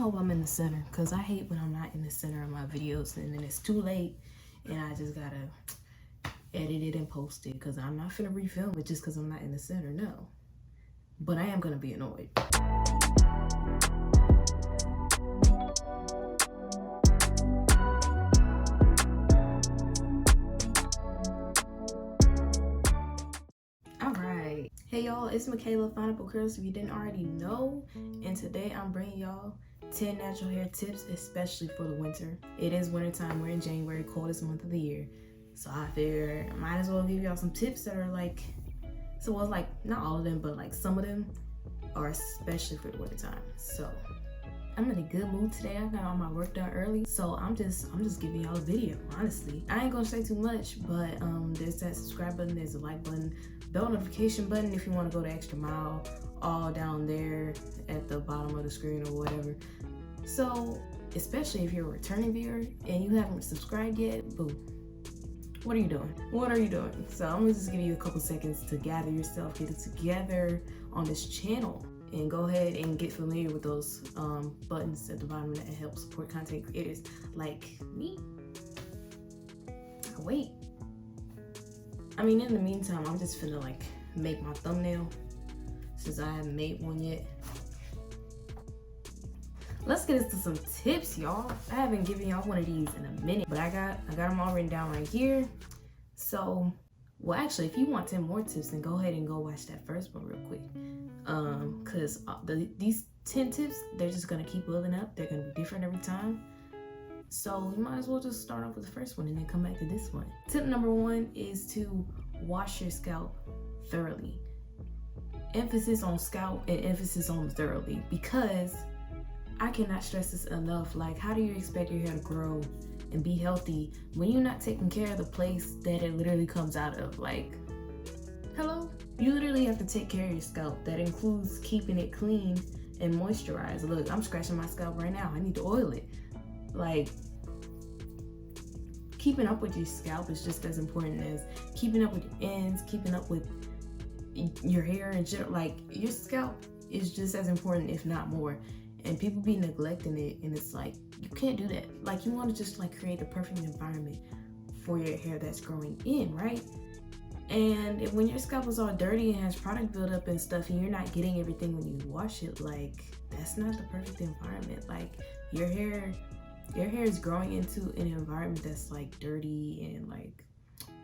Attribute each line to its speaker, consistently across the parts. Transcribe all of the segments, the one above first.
Speaker 1: hope I'm in the center, because I hate when I'm not in the center of my videos and then it's too late and I just gotta edit it and post it, because I'm not finna refilm it just because I'm not in the center, no. But I am gonna be annoyed. Alright. Hey y'all, it's Micayla, Fine Curls, if you didn't already know. And today I'm bringing y'all 10 natural hair tips, especially for the winter. It is winter time, we're in January, coldest month of the year. So I figured I might as well give y'all some tips that are like, so well, like not all of them, but like some of them are especially for the winter time. So I'm in a good mood today. I got all my work done early, so I'm just giving y'all a video, honestly. I ain't gonna say too much, but there's that subscribe button, there's a like button, bell notification button if you want to go the extra mile, all down there at the bottom of the screen or whatever. So especially if you're a returning viewer and you haven't subscribed yet, boo, what are you doing? What are you doing? So I'm gonna just give you a couple seconds to gather yourself, get it together on this channel, and go ahead and get familiar with those buttons at the bottom that help support content creators like me. Wait. I mean, in the meantime, I'm just finna like make my thumbnail since I haven't made one yet. Let's get into some tips, y'all. I haven't given y'all one of these in a minute, but I got them all written down right here. So, well, actually, if you want 10 more tips, then go ahead and go watch that first one real quick. Cause these 10 tips, they're just gonna keep building up. They're gonna be different every time. So you might as well just start off with the first one and then come back to this one. Tip number 1 is to wash your scalp thoroughly. Emphasis on scalp and emphasis on thoroughly, because I cannot stress this enough. Like, how do you expect your hair to grow and be healthy when you're not taking care of the place that it literally comes out of? Like, hello? You literally have to take care of your scalp. That includes keeping it clean and moisturized. Look, I'm scratching my scalp right now. I need to oil it. Like, keeping up with your scalp is just as important as keeping up with your ends, keeping up with your hair and general. Like, your scalp is just as important, if not more. And people be neglecting it, and it's like, you can't do that. Like, you want to just like create the perfect environment for your hair that's growing in, right? And when your scalp is all dirty and has product buildup and stuff, and you're not getting everything when you wash it, like, that's not the perfect environment. Like, your hair is growing into an environment that's like dirty and like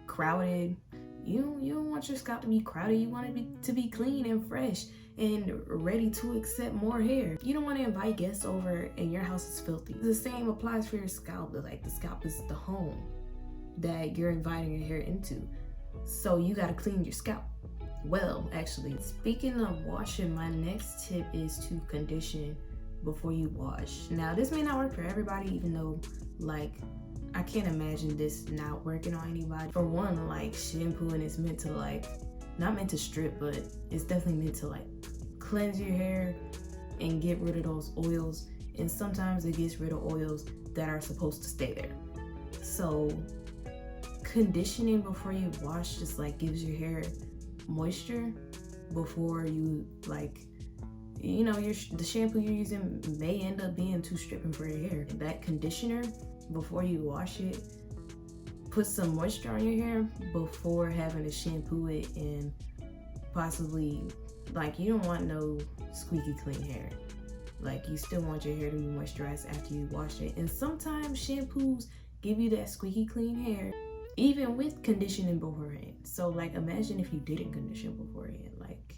Speaker 1: crowded. You don't want your scalp to be crowded. You want it to be clean and fresh and ready to accept more hair. You don't want to invite guests over and your house is filthy. The same applies for your scalp. Like, the scalp is the home that you're inviting your hair into. So you gotta clean your scalp. Well, actually, speaking of washing, my next tip is to condition before you wash. Now, this may not work for everybody, even though, like, I can't imagine this not working on anybody. For one, like, shampooing is meant to, like, not meant to strip, but it's definitely meant to like cleanse your hair and get rid of those oils. And sometimes it gets rid of oils that are supposed to stay there. So conditioning before you wash just like gives your hair moisture before you, like, you know, the shampoo you're using may end up being too stripping for your hair. That conditioner before you wash it, put some moisture on your hair before having to shampoo it, and possibly, like, you don't want no squeaky clean hair. Like, you still want your hair to be moisturized after you wash it. And sometimes shampoos give you that squeaky clean hair even with conditioning beforehand. So like, imagine if you didn't condition beforehand. Like,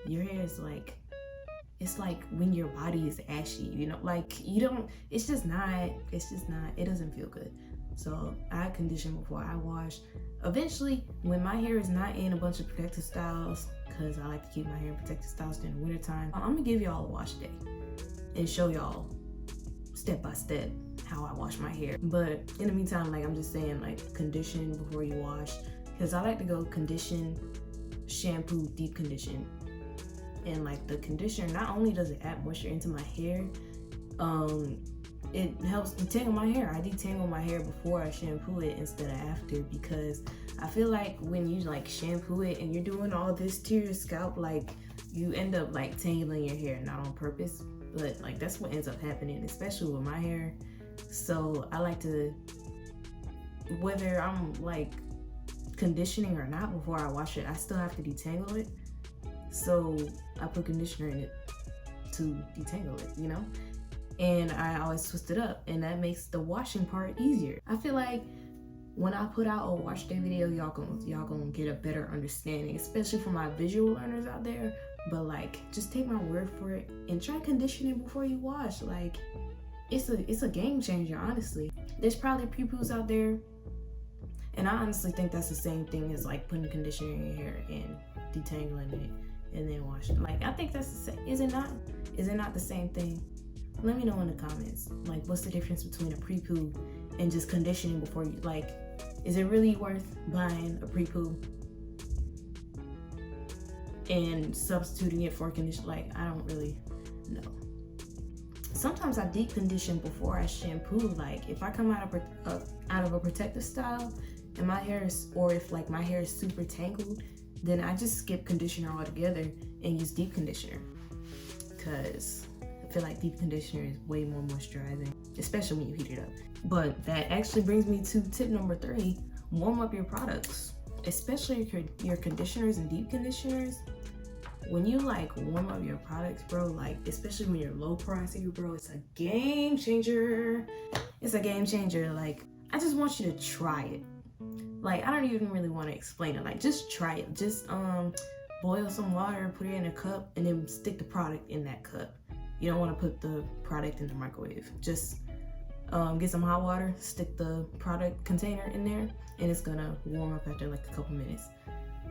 Speaker 1: your hair is like, it's like when your body is ashy, you know, like, you don't, it doesn't feel good. So I condition before I wash. Eventually, when my hair is not in a bunch of protective styles, because I like to keep my hair in protective styles during the winter time, I'm gonna give y'all a wash day and show y'all step by step how I wash my hair. But in the meantime, like, I'm just saying, like, condition before you wash, because I like to go condition, shampoo, deep condition. And like, the conditioner, not only does it add moisture into my hair, it helps detangle my hair. I detangle my hair before I shampoo it instead of after, because I feel like when you like shampoo it and you're doing all this to your scalp, like, you end up like tangling your hair, not on purpose, but like that's what ends up happening, especially with my hair. So I like to, whether I'm like conditioning or not, before I wash it, I still have to detangle it. So I put conditioner in it to detangle it, you know? And I always twist it up, and that makes the washing part easier. I feel like when I put out a wash day video, y'all gonna get a better understanding, especially for my visual learners out there. But like, just take my word for it and try conditioning before you wash. Like, it's a game changer, honestly. There's probably pre-poos out there, and I honestly think that's the same thing as like putting conditioner in your hair and detangling it and then washing. Like, I think that's the same. Is it not? Is it not the same thing? Let me know in the comments. Like, what's the difference between a pre-poo and just conditioning before you, like, is it really worth buying a pre-poo and substituting it for conditioner? Like, I don't really know. Sometimes I deep condition before I shampoo. Like, if I come out of a protective style and my hair is, or if like my hair is super tangled, then I just skip conditioner altogether and use deep conditioner, because I feel like deep conditioner is way more moisturizing, especially when you heat it up. But that actually brings me to tip number 3: warm up your products, especially your conditioners and deep conditioners. When you like warm up your products, bro, like especially when you're low porosity, bro, it's a game changer. It's a game changer. Like, I just want you to try it. Like, I don't even really want to explain it. Like, just try it. Just boil some water, put it in a cup, and then stick the product in that cup. You don't want to put the product in the microwave. Just get some hot water, stick the product container in there, and it's gonna warm up after like a couple minutes.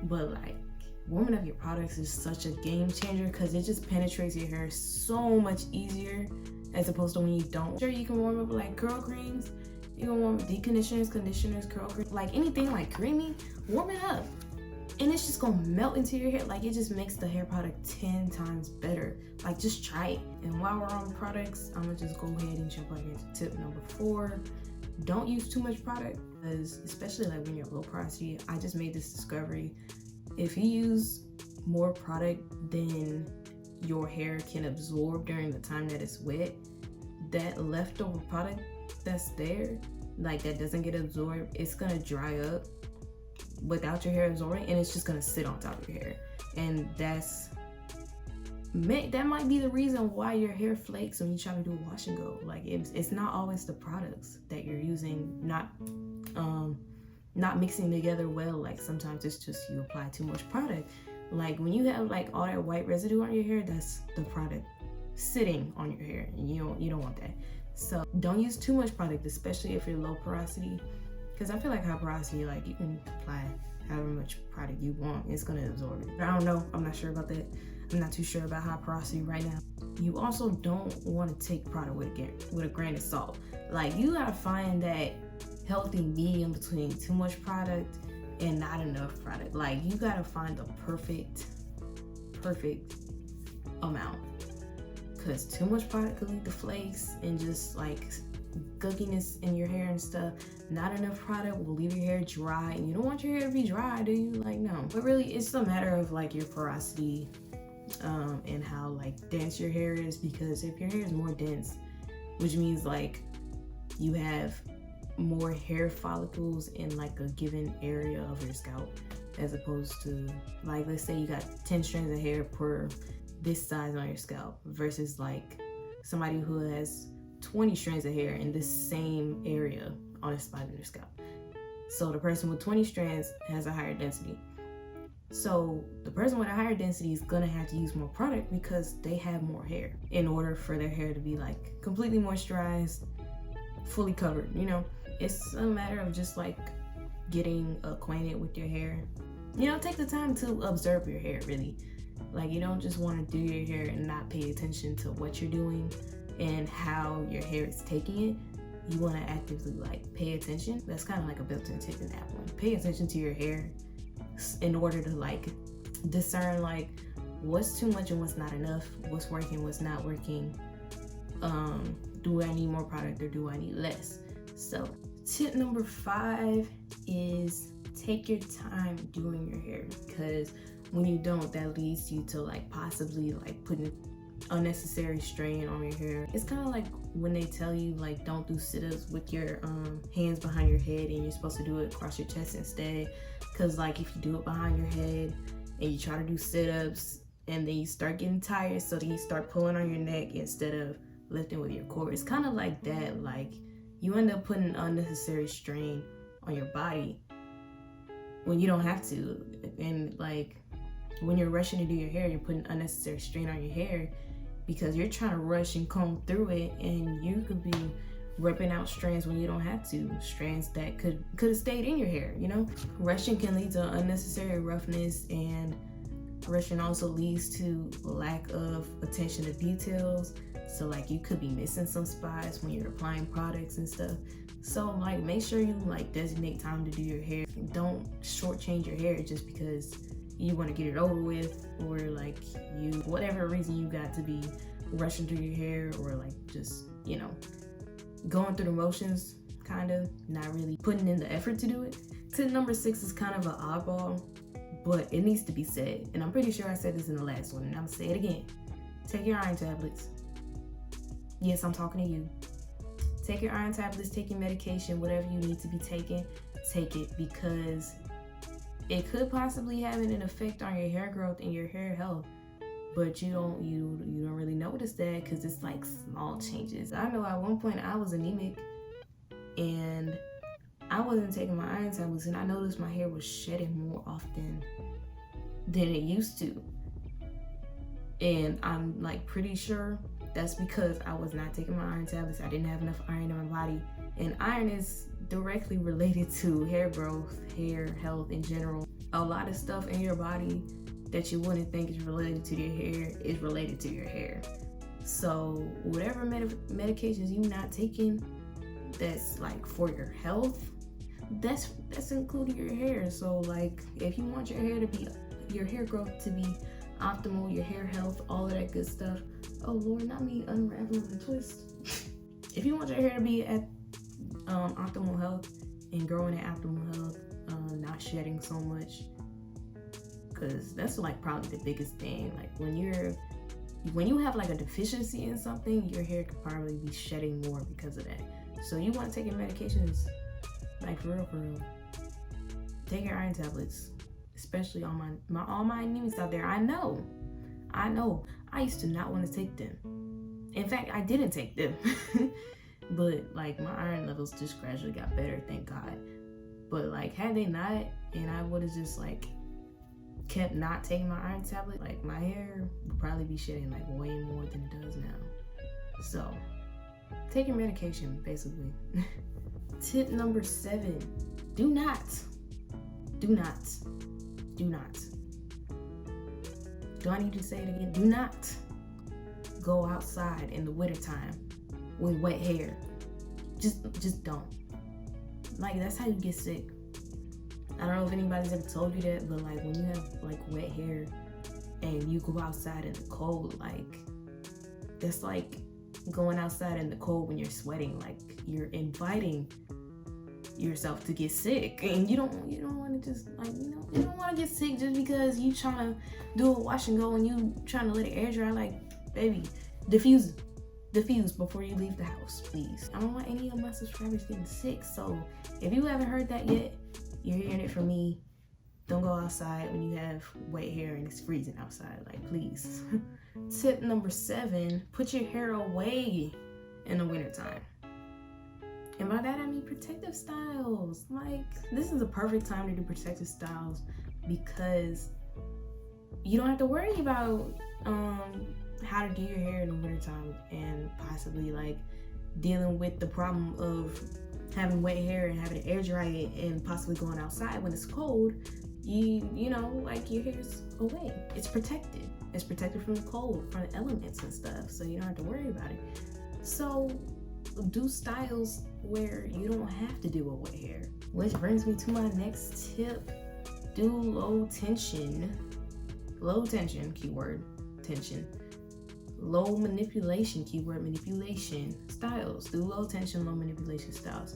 Speaker 1: But like, warming up your products is such a game changer, because it just penetrates your hair so much easier as opposed to when you don't. Sure, you can warm up like curl creams, you can warm up deep conditioners, curl cream, like anything like creamy, warm it up. And it's just gonna melt into your hair. Like, it just makes the hair product 10 times better. Like, just try it. And while we're on products, I'm gonna just go ahead and jump right into tip number 4. Don't use too much product, because especially like when you're low porosity, I just made this discovery. If you use more product than your hair can absorb during the time that it's wet, that leftover product that's there, like that doesn't get absorbed, it's gonna dry up without your hair absorbing, and it's just gonna sit on top of your hair. And that might be the reason why your hair flakes when you try to do a wash and go. Like, it's not always the products that you're using not mixing together well. Like, sometimes it's just you apply too much product. Like, when you have like all that white residue on your hair, that's the product sitting on your hair, and you don't want that. So don't use too much product, especially if you're low porosity, because I feel like high porosity, like, you can apply however much product you want, it's gonna absorb it. I don't know, I'm not sure about that. I'm not too sure about high porosity right now. You also don't want to take product with a grain of salt. Like, you gotta find that healthy medium between too much product and not enough product. Like, you gotta find the perfect amount, because too much product could lead to flakes and just like gookiness in your hair and stuff. Not enough product will leave your hair dry, and you don't want your hair to be dry, do you? Like, no. But really, it's a matter of like your porosity and how like dense your hair is, because if your hair is more dense, which means like you have more hair follicles in like a given area of your scalp, as opposed to, like, let's say you got 10 strands of hair per this size on your scalp, versus like somebody who has 20 strands of hair in this same area on a spot in their scalp. So the person with 20 strands has a higher density. So the person with a higher density is gonna have to use more product because they have more hair in order for their hair to be like completely moisturized, fully covered, you know? It's a matter of just like getting acquainted with your hair. You know, take the time to observe your hair, really. Like, you don't just want to do your hair and not pay attention to what you're doing and how your hair is taking it. You want to actively like pay attention. That's kind of like a built-in tip in that one. Pay attention to your hair in order to like discern like what's too much and what's not enough, what's working, what's not working. Do I need more product or do I need less? So tip number 5 is take your time doing your hair, because when you don't, that leads you to like possibly like putting unnecessary strain on your hair. It's kind of like when they tell you like don't do sit-ups with your hands behind your head, and you're supposed to do it across your chest instead, because like if you do it behind your head and you try to do sit-ups and then you start getting tired, so then you start pulling on your neck instead of lifting with your core. It's kind of like that. Like you end up putting unnecessary strain on your body when you don't have to. And like when you're rushing to do your hair, you're putting unnecessary strain on your hair because you're trying to rush and comb through it, and you could be ripping out strands when you don't have to. Strands that could have stayed in your hair, you know? Rushing can lead to unnecessary roughness, and rushing also leads to lack of attention to details. So like you could be missing some spots when you're applying products and stuff. So like make sure you like designate time to do your hair. Don't shortchange your hair just because you want to get it over with, or like you, whatever reason you got to be rushing through your hair, or like just, you know, going through the motions, kind of not really putting in the effort to do it. Tip number 6 is kind of an oddball, but it needs to be said, and I'm pretty sure I said this in the last one, and I'm gonna say it again. Take your iron tablets. Yes, I'm talking to you. Take your iron tablets, take your medication, whatever you need to be taking, take it, because it could possibly have an effect on your hair growth and your hair health, but you don't really notice that because it's like small changes. I know at one point I was anemic and I wasn't taking my iron tablets, and I noticed my hair was shedding more often than it used to. And I'm like pretty sure that's because I was not taking my iron tablets. I didn't have enough iron in my body. And iron is directly related to hair growth, hair health in general. A lot of stuff in your body that you wouldn't think is related to your hair is related to your hair. So whatever medications you're not taking that's like for your health, that's including your hair. So like if you want your hair growth to be optimal, your hair health, all of that good stuff. Oh Lord, not me unraveling the twist. If you want your hair to be at optimal health and growing at optimal health, not shedding so much, because that's like probably the biggest thing. Like when you have like a deficiency in something, your hair could probably be shedding more because of that. So you want to take your medications like for real. Take your iron tablets, especially all my anemics out there. I know. I used to not want to take them. In fact, I didn't take them. But like my iron levels just gradually got better, thank God. But like had they not, and I would have just like kept not taking my iron tablet, like my hair would probably be shedding like way more than it does now. So take your medication, basically. Tip number 7, do not. Do I need to say it again? Do not go outside in the wintertime with wet hair. Just don't. Like that's how you get sick. I don't know if anybody's ever told you that, but like when you have like wet hair and you go outside in the cold, like that's like going outside in the cold when you're sweating. Like you're inviting yourself to get sick, and you don't want to just like you don't want to get sick just because you trying to do a wash and go and you trying to let it air dry. Like baby, diffuse before you leave the house, please. I don't want any of my subscribers getting sick, so if you haven't heard that yet, you're hearing it from me. Don't go outside when you have wet hair and it's freezing outside, like please. Tip number 7, put your hair away in the wintertime. And by that I mean protective styles. Like this is a perfect time to do protective styles because you don't have to worry about how to do your hair in the wintertime and possibly like dealing with the problem of having wet hair and having to air dry it and possibly going outside when it's cold. You know, like your hair's away. It's protected. It's protected from the cold, from the elements and stuff, so you don't have to worry about it. So do styles where you don't have to deal with wet hair. Which brings me to my next tip. Do low tension, keyword tension, low manipulation, keyword manipulation styles. Do low tension, low manipulation styles.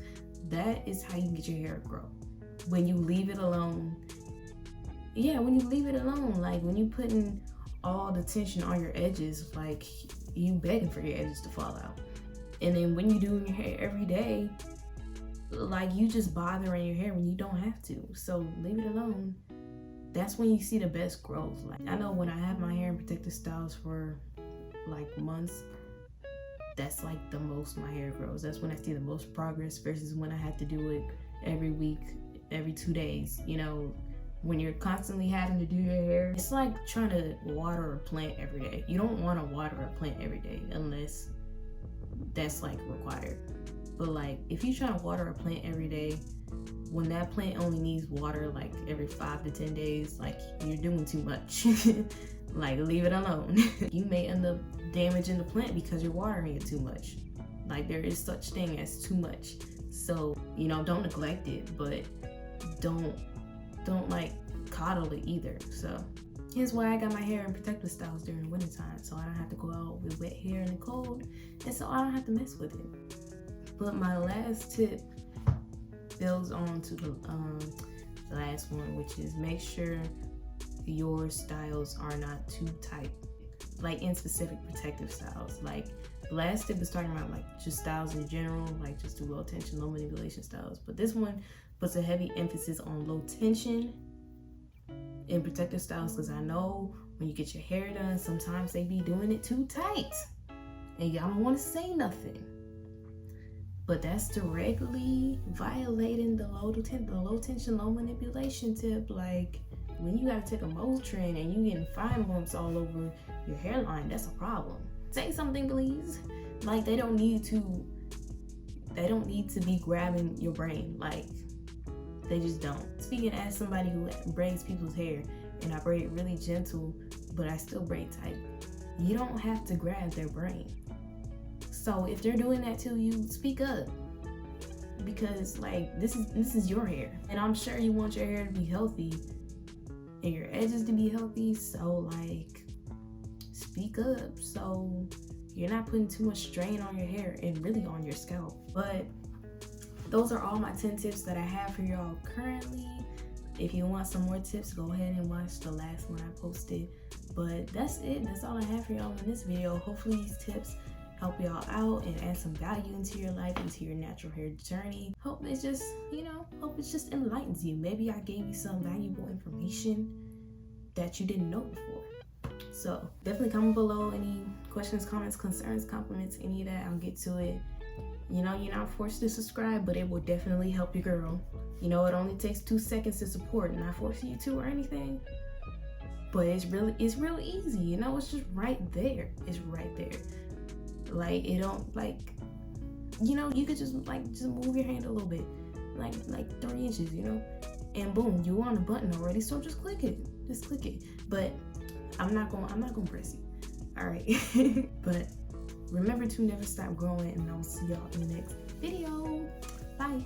Speaker 1: That is how you get your hair to grow. When you leave it alone, like when you putting all the tension on your edges, like you begging for your edges to fall out. And then when you do your hair every day, like you just bothering your hair when you don't have to. So leave it alone. That's when you see the best growth. Like I know when I have my hair in protective styles for like months, that's like the most my hair grows. That's when I see the most progress versus when I have to do it every week, every 2 days. You know, when you're constantly having to do your hair, it's like trying to water a plant every day. You don't want to water a plant every day unless that's like required. But like if you try to water a plant every day, when that plant only needs water like every 5 to 10 days, like you're doing too much. Like leave it alone. You may end up damaging the plant because you're watering it too much. Like there is such thing as too much. So, you know, don't neglect it, but don't like coddle it either. So here's why I got my hair in protective styles during the winter time, so I don't have to go out with wet hair in the cold, and so I don't have to mess with it. But my last tip builds on to the last one, which is make sure your styles are not too tight, like in specific protective styles. Like the last tip is talking about like just styles in general, like just do low tension, low manipulation styles. But this one puts a heavy emphasis on low tension in protective styles, because I know when you get your hair done, sometimes they be doing it too tight and y'all don't want to say nothing. But that's directly violating the low tension, low manipulation tip. Like when you gotta take a Motrin and you getting fine bumps all over your hairline, that's a problem. Say something, please. Like they don't need to be grabbing your brain. Like they just don't. Speaking as somebody who braids people's hair, and I braid really gentle, but I still braid tight, you don't have to grab their brain. So if they're doing that to you, speak up, because like this is your hair, and I'm sure you want your hair to be healthy and your edges to be healthy. So like speak up, so you're not putting too much strain on your hair and really on your scalp. But those are all my 10 tips that I have for y'all currently. If you want some more tips, go ahead and watch the last one I posted. But that's it. That's all I have for y'all in this video. Hopefully these tips help y'all out and add some value into your life, into your natural hair journey. Hope it just enlightens you. Maybe I gave you some valuable information that you didn't know before. So definitely comment below any questions, comments, concerns, compliments, any of that. I'll get to it. You know, you're not forced to subscribe, but it will definitely help your girl. You know, it only takes 2 seconds to support, not forcing you to or anything. But it's real easy. You know, it's just right there. It's right there. Like it don't, like, you know, you could just move your hand a little bit, like 3 inches, you know, and boom, you on the button already. So just click it. But I'm not gonna press you. All right. But remember to never stop growing, and I'll see y'all in the next video. Bye.